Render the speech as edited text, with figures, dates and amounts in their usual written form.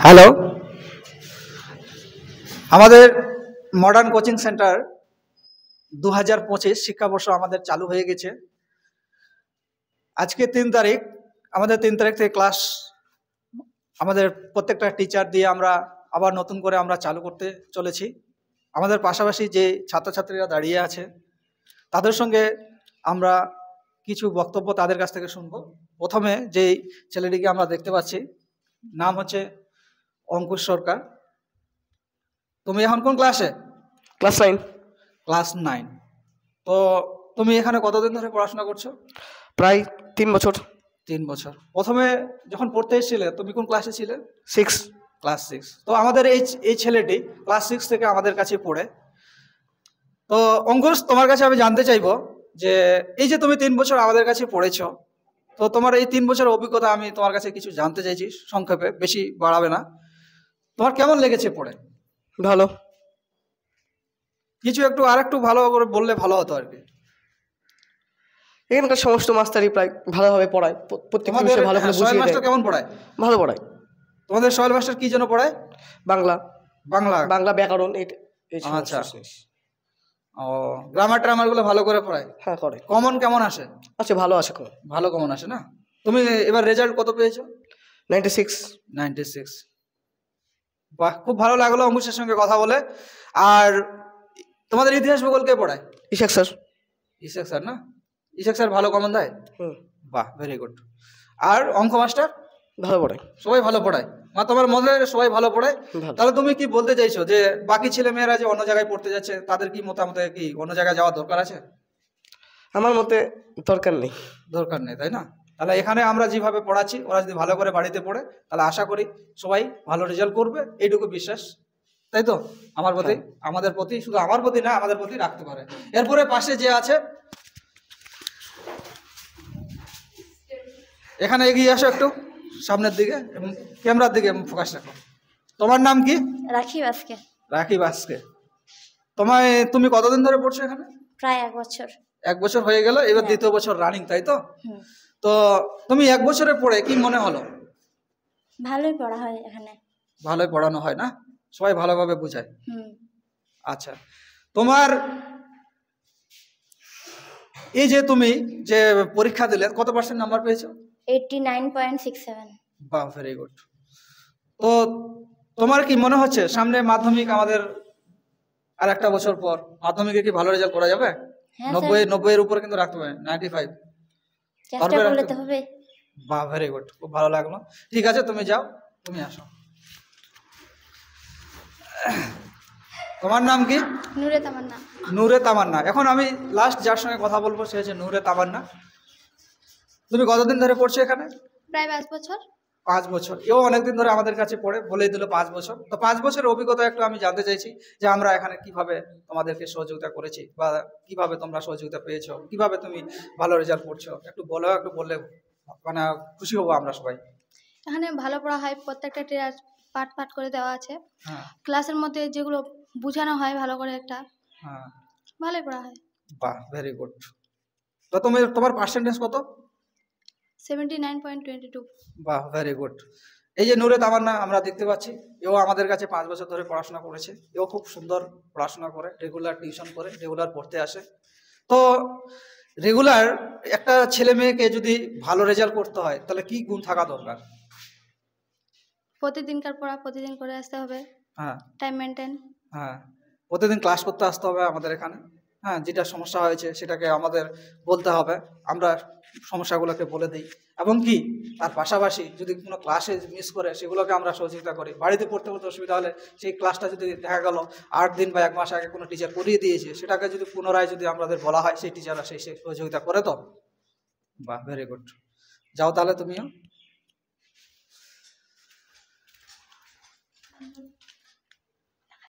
Hello, আমাদের modern coaching centre 2025 শিক্ষাবর্ষ আমাদের চালু হয়ে গেছে। আজকে 3 তারিখ, আমাদের 3 তারিখ থেকে ক্লাস আমাদের প্রত্যেকটা টিচার দিয়ে আমরা আবার নতুন করে আমরা চালু করতে চলেছি। আমাদের পাশাপাশি যে ছাত্রছাত্রীরা দাঁড়িয়ে আছে তাদের সঙ্গে আমরা কিছু বক্তব্য তাদের কাছ থেকে শুনবো। প্রথমে যেই ছেলেটিকে আমরা দেখতে পাচ্ছি, নাম হচ্ছে অঙ্কুশ সরকার। তুমি এখন কোন ক্লাসে? ক্লাস 9। ক্লাস 9। তো তুমি এখানে কতদিন ধরে পড়াশোনা করছো? প্রায় 3 বছর। 3 বছর। প্রথমে যখন পড়তে এসেছিলে তুমি কোন ক্লাসে ছিলে? 6। ক্লাস 6। তো আমাদের এই ছেলেটি ক্লাস 6 থেকে আমাদের কাছে পড়ে। তো অঙ্কুশ, তোমার কাছে আমি জানতে চাইবো যে এই যে তুমি 3 বছর আমাদের কাছে পড়েছো, তো তোমার এই 3 বছরের অভিজ্ঞতা আমি তোমার কাছে কিছু জানতে চাইছি সংক্ষেপে, বেশি বাড়াবে না। তোমার কেমন লেগেছে পড়ে? ভালো। কিছু আরেকটু ভালো করে বললে ভালো হতো আর কি। এখানকার সমস্ত মাস্টারই প্রায় ভালোভাবে পড়ায়, প্রত্যেক তোমাদের বিষয় ভালো করে সোহেল বুঝিয়ে মাস্টার দেয়। কেমন পড়ায়? ভালো পড়ায়। তোমাদের সোহেল মাস্টার কি জন্য পড়ায়? বাংলা বাংলা। বাংলা ব্যাকরণ এই সমস্ত আচ্ছা। জিনিস। ও, গ্রামার ট্রামার গুলো ভালো করে পড়ায়? হ্যাঁ, করে। কমন কেমন আসে? আচ্ছা, ভালো আছে। ভালো কমন আসে না? তুমি এবার রেজাল্ট কত পেয়েছো? 96। 96। বাহ, খুব ভালো লাগলো অঙ্কুশের সঙ্গে কথা বলে। আর তোমাদের ইতিহাস ভূগোল কে পড়ায়? ইশাক স্যার। ইশাক স্যার না? ইশাক স্যার ভালো কমন দেয়? বাহ, ভেরি গুড। আর অঙ্ক মাস্টার? ভালো পড়ায়। সবাই ভালো পড়ায়? তোমার মনে হয় সবাই ভালো পড়ায়? ভালো। তাহলে তুমি কি বলতে চাইছো যে বাকি ছেলে মেয়েরা যে অন্য জায়গায় পড়তে যাচ্ছে তাদের কি মতামত, কি অন্য জায়গায় যাওয়ার দরকার আছে? আমার মতে দরকার নেই। দরকার নেই, তাই না? তাহলে এখানে আমরা যেভাবে পড়াচ্ছি ওরা যদি ভালো করে বাড়িতে পড়ে তাহলে আশা করি সবাই ভালো রেজাল্ট করবে, এইটুকু বিশ্বাস, তাই তো? আমার প্রতি, আমাদের প্রতি, শুধু আমার প্রতি না আমাদের প্রতি রাখতে পারে। এরপরে পাশে যে আছে, এখানে এগিয়ে আসো একটু সামনের দিকে এবং ক্যামেরার দিকে ফোকাস রাখো। তোমার নাম কি? রাখি বাসকে। রাখি বাসকে। তুমি কতদিন ধরে পড়ছো এখানে? প্রায় 1 বছর। 1 বছর হয়ে গেল, এবার দ্বিতীয় বছর রানিং, তাই তো? তো তুমি 1 বছরে পড়ে কি মনে হলো? ভালোই পড়া হয় এখানে। ভালোই পড়ানো হয় না? সবাই ভালোভাবে বোঝায়? আচ্ছা, তোমার এই যে তুমি যে পরীক্ষা দিলে কত % নাম্বার পেয়েছো? 89.67। বাহ, ভেরি গুড। তো তোমার কি মনে হচ্ছে সামনে মাধ্যমিক আমাদের আর একটা বছর পর মাধ্যমিকে কি ভালো রেজাল্ট করা যাবে? হ্যাঁ, 90 এর উপরে কিন্তু রাখতে হবে, 95 চেষ্টা করলে তো হবে। বাহ, ভেরি গুড, খুব ভালো লাগলো। ঠিক আছে, তুমি যাও, তুমি আসো। তোমার নাম কি? নূরে তামান্না। নূরে তামান্না। এখন আমি লাস্ট যার সঙ্গে কথা বলবো সে হচ্ছে নূরে তামান্না। তুমি কতদিন ধরে পড়ছো এখানে? প্রায় 5 বছর। 5 বছর। এও অনেকদিন ধরে আমাদের কাছে পড়ে, বলেই দিল 5 বছর। তো 5 বছরের অভিজ্ঞতা একটু আমি জানতে চাইছি যে আমরা এখানে কিভাবে তোমাদেরকে সহযোগিতা করেছি বা কিভাবে তোমরা সহযোগিতা পেয়েছো, কিভাবে তুমি ভালো রেজাল্ট করছো, একটু বললে মানে খুশি হবো আমরা সবাই। এখানে ভালো পড়া হয়, প্রত্যেকটা টিচার পাঠ করে দেওয়া আছে। হ্যাঁ। ক্লাসের মধ্যে যেগুলো বোঝানো হয় ভালো করে হ্যাঁ, ভালোই পড়া হয়। বাহ, ভেরি গুড। তো তোমার পার্সেন্টেজ কত? 79.22। বাহ, ভেরি গুড। এই যে নূরে তামান্না আমরা দেখতে পাচ্ছি, এও আমাদের কাছে 5 বছর ধরে পড়াশোনা করেছে। এও খুব সুন্দর পড়াশোনা করে, রেগুলার টিউশন করে, রেগুলার পড়তে আসে। তো রেগুলার একটা ছেলে মেয়েকে যদি ভালো রেজাল্ট করতে হয় তাহলে কি গুণ থাকা দরকার? প্রতিদিনকার পড়া প্রতিদিন করে আসতে হবে। হ্যাঁ। Time maintain. হ্যাঁ, প্রতিদিন ক্লাস করতে আসতে হবে আমাদের এখানে। হ্যাঁ, যেটা সমস্যা হয়েছে সেটাকে আমাদের বলতে হবে, আমরা সমস্যাগুলোকে বলে দিই। এবং কি তার পাশাপাশি যদি কোনো ক্লাসে মিস করে সেগুলোকে আমরা সহযোগিতা করি। বাড়িতে পড়তে অসুবিধা হলে সেই ক্লাসটা যদি দেখা গেল 8 দিন বা 1 মাস আগে কোনো টিচার করিয়ে দিয়েছে, সেটাকে যদি পুনরায় যদি আমাদের বলা হয় সেই টিচাররা সেই সহযোগিতা করে। তো বাহ, ভেরি গুড। যাও তাহলে তুমিও।